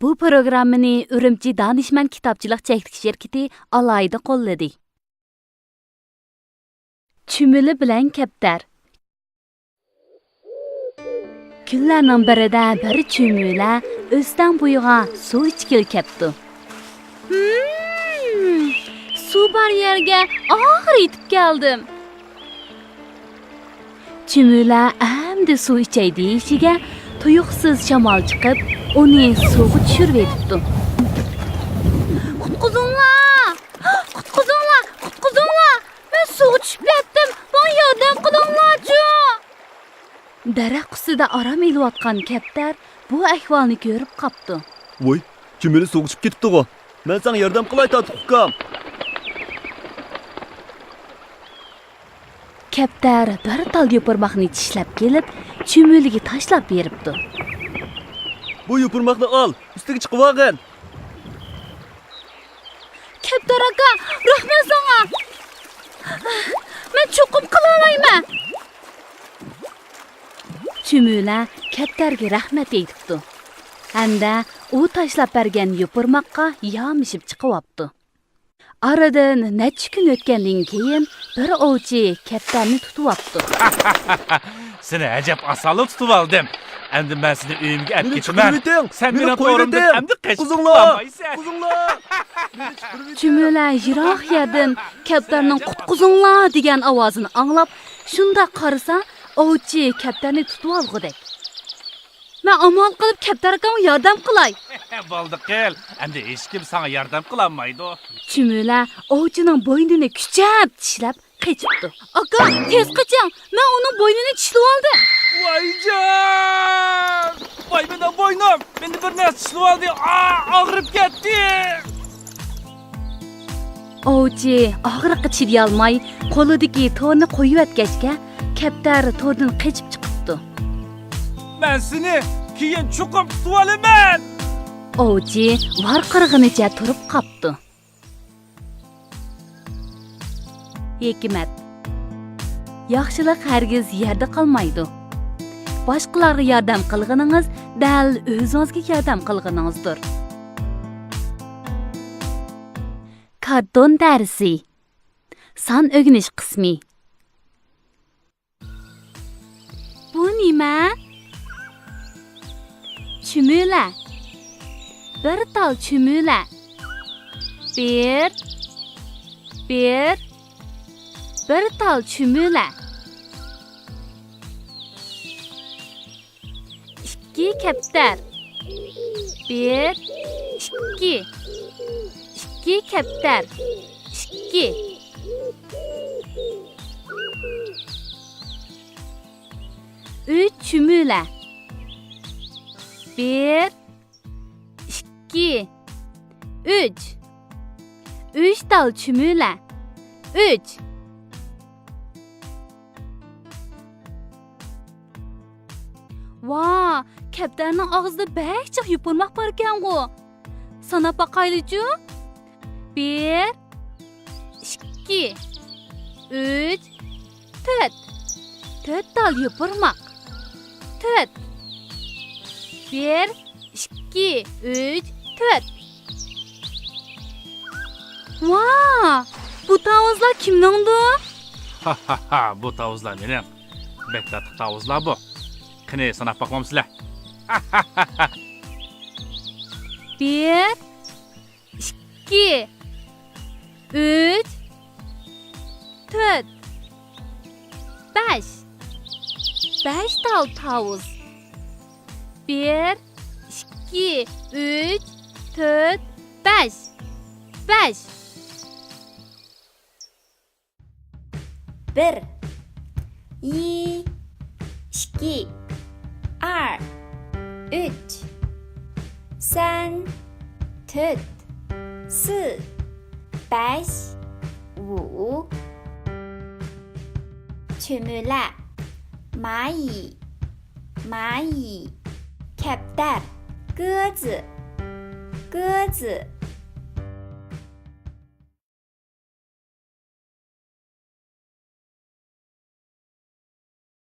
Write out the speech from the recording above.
Bu programmani Ürümçi Danışman Kitapçılık Çeklik şirketi alayda qo'lladi. Chumuli bilan kaptar. Kunlarning birida bir chumula o'stan bo'yiga suv ichgil kepti. Suv bor yerga oxir yetib keldim. Chumula endi suv ichay deyishiga tuyuqsiz shamol chiqib, uni suvga tushirib etibdi. Qutquzinglar! Qutquzinglar! Qutquzinglar! Men suvga tushib ketdim. Bana yordam qilinglar-chi! Daraxt ustida aram elayotgan kaptar bu ahvolni ko'rib qopti. Voy, chumuli suvga tushib ketibdi-ku. Men senga yordam qilay tatbiqam. Kaptar bir tal yopirmoqni tishlab kelib, chumuliga tashlab beribdi. Bu yopirmoqni ol, ustiga chiqib olgin. Kaptar aka, rahmat senga. Men cho'qib qila olmayman. Chumula kaptarga rahmat aytibdi. Hamda u tashlab bergan yopirmoqqa yomishib chiqyapti. Aradan necha kun o'tgandan keyin bir ovchi kaptarni tutyapti. Seni ajab asalib tutib oldim. Endi men seni uyimga olib ketaman. Sen meni to'g'rimdan endi qochib olmaysan. Quzinglar! Chumula yiroq yerdan kaptarning qutquzinglar degan ovozini anglab, shunda qarasa, ovchi kaptarni tutib olgudek. Men amal qilib kaptar akamga yordam qilay. Bo'ldi qil. Endi hech kim senga yordam qila olmaydi. Chumula ovchining bo'ynini kuchab tishlab qochibdi. Aka, tez qoching. Men uning bo'ynini tishlab oldim. Voyjon! Voy mening bo'ynim. Meni bir narsa tishlab oldi. Og'rib ketdi. Ovchi og'riqqa chiday olmay, qo'lidagi to'rni qo'yib o'tgachga, kaptar to'rdan qochib chiqibdi. Men seni keyin cho'qib tutib olaman. Ovchi varqirg'inicha turib qopti. Hikmat. Yaxshilik hargiz yerda qolmaydi. Boshqalarga yordam qilganingiz dal o'zingizga yordam qilganingizdir. Karton darsi. Son o'rganish qismi. Bu nima? Chumula. Bir tal chumula. Bir tal chumula. İki kaptar. Bir, iki kaptar. İki. Üç chumula. Bir, iki, üç. Üç tal chumula. Üç. Vaa, kaptarning og'zida behchiq yupurmoq bor ekan-ku. Sanab boqaylik-chi. 1, 2, 3, 4. 4 tal yupurmoq. 4. 1, 2, 3, 4. Vaa, bu tavuzlar kimningdir? Bu tavuzlar mening. Beklatib tavuzlar bu. Qani sanab boqmamsizlar. 1, 2, 3, 4, 5. 5 tal tavus. 1, 2, 3, 4, 5. 5. 1, 2, 2, 3, 3, 4, 4, 5, 5. Chumula. 蚂蚁，蚂蚁。Kaptar. 鸽子，鸽子。